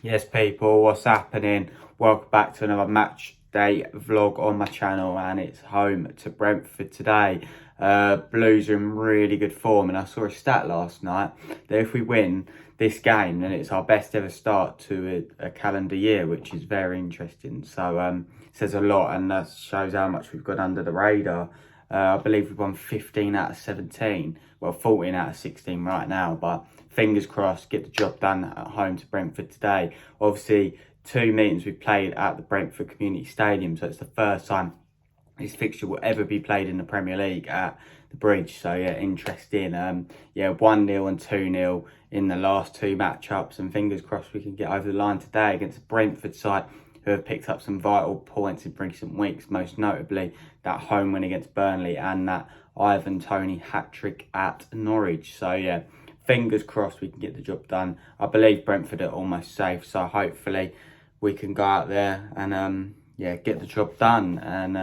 Yes, people, what's happening? Welcome back to another match day vlog on my channel, and it's home to Brentford today. Blues are in really good form, and I saw a stat last night that if we win this game, then it's our best ever start to a calendar year, which is very interesting. So it says a lot, and that shows how much we've gone under the radar. I believe we've won 15 out of 17. Well, 14 out of 16 right now, but fingers crossed, get the job done at home to Brentford today. Obviously, 2 meetings we played at the Brentford Community Stadium, so it's the first time this fixture will ever be played in the Premier League at the Bridge. So yeah, interesting. 1-0 and 2-0 in the last 2 matchups, and fingers crossed we can get over the line today against the Brentford side, who have picked up some vital points in recent weeks, most notably that home win against Burnley and that Ivan Toney hat-trick at Norwich. So yeah, fingers crossed we can get the job done. I believe Brentford are almost safe, so hopefully we can go out there and get the job done. And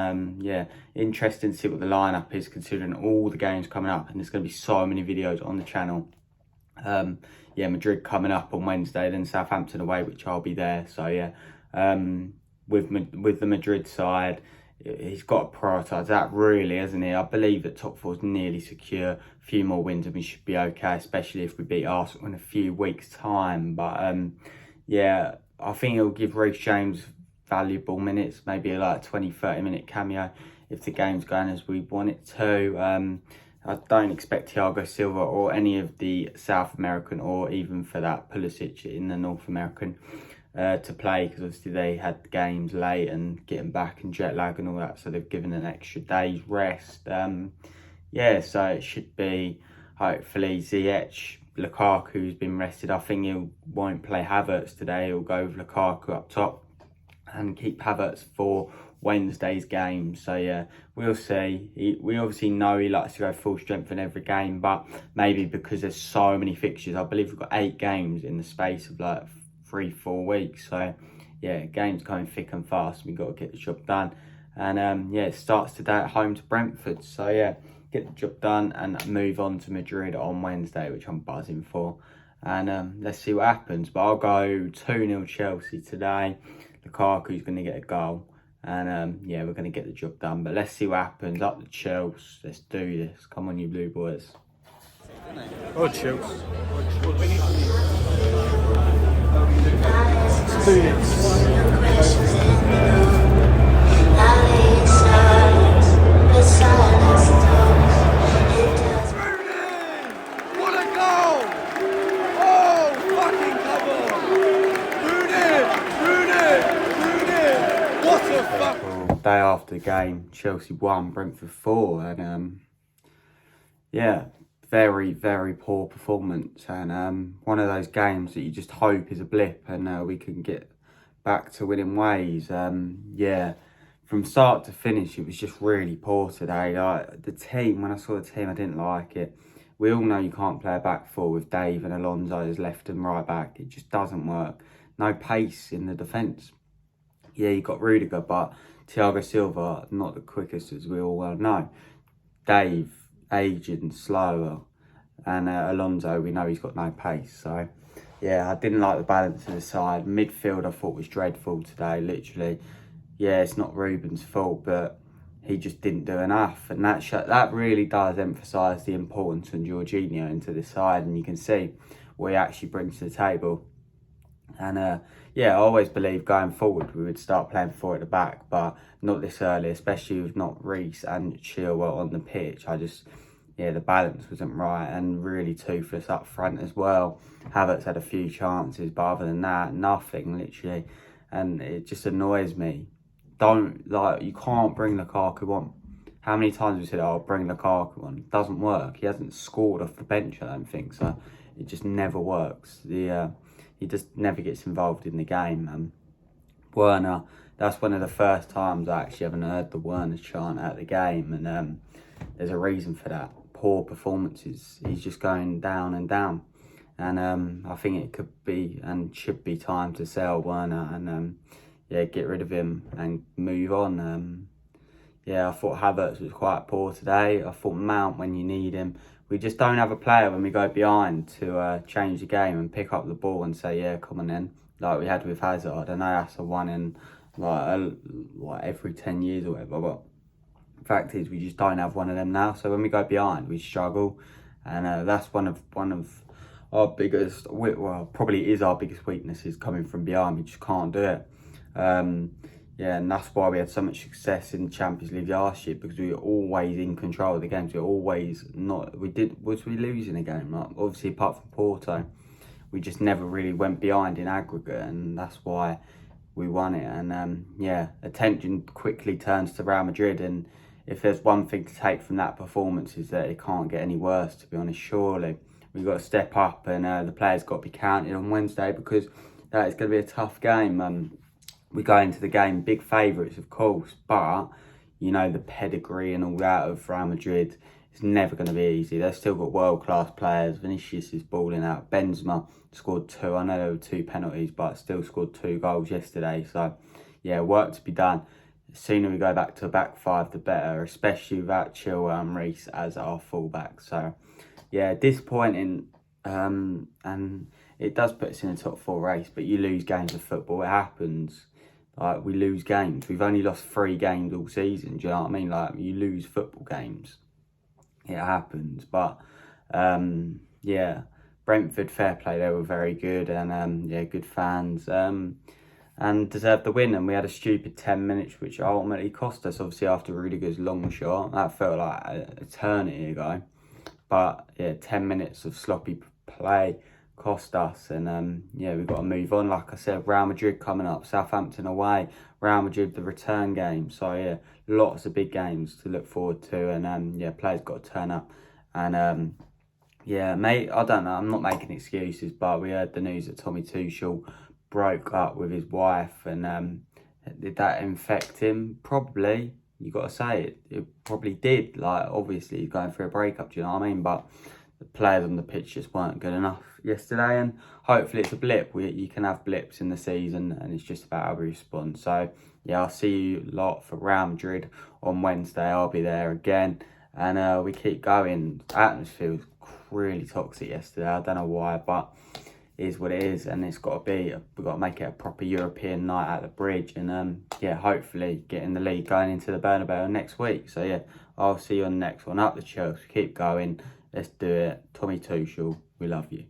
interesting to see what the lineup is, considering all the games coming up, and there's going to be so many videos on the channel. Madrid coming up on Wednesday, then Southampton away, which I'll be there. So yeah, with the Madrid side, he's got to prioritise that, really, hasn't he? I believe that top 4 is nearly secure. A few more wins and we should be okay, especially if we beat Arsenal in a few weeks' time. But I think he'll give Reece James valuable minutes, maybe like a 20-30 minute cameo if the game's going as we want it to. I don't expect Thiago Silva or any of the South American, or even for that Pulisic in the North American, to play, because obviously they had games late and getting back and jet lag and all that, so they've given an extra day's rest. So it should be hopefully Ziyech. Lukaku's been rested. I think he won't play Havertz today. He'll go with Lukaku up top and keep Havertz for Wednesday's game. So yeah, we'll see. We obviously know he likes to go full strength in every game, but maybe because there's so many fixtures, I believe we've got 8 games in the space of like 3-4 weeks. So yeah, games coming thick and fast. We've got to get the job done. And it starts today at home to Brentford. So yeah, get the job done and move on to Madrid on Wednesday, which I'm buzzing for. And let's see what happens. But I'll go 2-0 Chelsea today. Lukaku's going to get a goal. And we're going to get the job done. But let's see what happens. Up the Chelsea. Let's do this. Come on, you blue boys. Oh, Chelsea. Let's do this. What a goal! Oh, fucking come on! Rooney! What a fuck! Day after the game, Chelsea won, Brentford 4, and very, very poor performance, and one of those games that you just hope is a blip and we can get back to winning ways. From start to finish, it was just really poor today. Like the team, when I saw the team, I didn't like it. We all know you can't play a back four with Dave and Alonso as left and right back. It just doesn't work. No pace in the defence. Yeah, you got Rudiger, but Thiago Silva, not the quickest, as we all well know. Dave, aging, slower. And Alonso, we know he's got no pace. So, yeah, I didn't like the balance of the side. Midfield, I thought, was dreadful today, literally. Yeah, it's not Ruben's fault, but he just didn't do enough. And that really does emphasise the importance of Jorginho into the side. And you can see what he actually brings to the table. And I always believed going forward we would start playing 4 at the back, but not this early, especially with not Reece and Chilwell on the pitch. The balance wasn't right, and really toothless up front as well. Havertz had a few chances, but other than that, nothing, literally. And it just annoys me. You can't bring Lukaku on. How many times have we said, oh, bring Lukaku on? It doesn't work. He hasn't scored off the bench, I don't think, so it just never works. He just never gets involved in the game. Werner, that's one of the first times I actually haven't heard the Werner chant at the game, and there's a reason for that. Poor performances. He's just going down and down. And I think it could be and should be time to sell Werner and get rid of him and move on. I thought Havertz was quite poor today. I thought Mount, when you need him, we just don't have a player when we go behind to change the game and pick up the ball and say, yeah, come on then, like we had with Hazard. I know that's a one in like every 10 years or whatever, but the fact is we just don't have one of them now. So when we go behind, we struggle, and that's one of our biggest, well, probably is our biggest weaknesses, coming from behind. We just can't do it. Yeah, and that's why we had so much success in the Champions League last year, because we were always in control of the games. We were always not. Was we losing a game? Like, obviously, apart from Porto, we just never really went behind in aggregate, and that's why we won it. And yeah, attention quickly turns to Real Madrid, and if there's one thing to take from that performance, is that it can't get any worse, to be honest. Surely we've got to step up, and the players got to be counted on Wednesday, because that is going to be a tough game. We go into the game big favourites, of course, but you know, the pedigree and all that of Real Madrid is never going to be easy. They've still got world-class players. Vinicius is balling out. Benzema scored 2. I know there were 2 penalties, but still scored 2 goals yesterday. So, yeah, work to be done. The sooner we go back to a back 5, the better, especially without Chilwell and Reece as our fullback. So, yeah, disappointing. And it does put us in the top 4 race, but you lose games of football. It happens. Like, we lose games. We've only lost 3 games all season. Do you know what I mean? Like, you lose football games. It happens. But, yeah, Brentford, fair play. They were very good, and, yeah, good fans. And deserved the win. And we had a stupid 10 minutes, which ultimately cost us, obviously, after Rudiger's long shot. That felt like an eternity ago. But, yeah, 10 minutes of sloppy play cost us, and yeah, we've got to move on. Like I said, Real Madrid coming up, Southampton away, Real Madrid the return game. So yeah, lots of big games to look forward to, and yeah, players got to turn up. And yeah, mate, I don't know, I'm not making excuses, but we heard the news that Tommy Tuchel broke up with his wife, and did that infect him? Probably. You got to say it probably did. Like, obviously he's going through a breakup, do you know what I mean? But the players on the pitch just weren't good enough yesterday, and hopefully it's a blip. You can have blips in the season, and it's just about how we respond. So yeah, I'll see you lot for Real Madrid on Wednesday. I'll be there again, and we keep going. The atmosphere was really toxic yesterday. I don't know why, but it is what it is, and it's got to be. We've got to make it a proper European night at the Bridge, and yeah, hopefully get in the league going into the Bernabeu next week. So yeah, I'll see you on the next one. Up the Chelsea, keep going. Let's do it. Tommy Tuchel, we love you.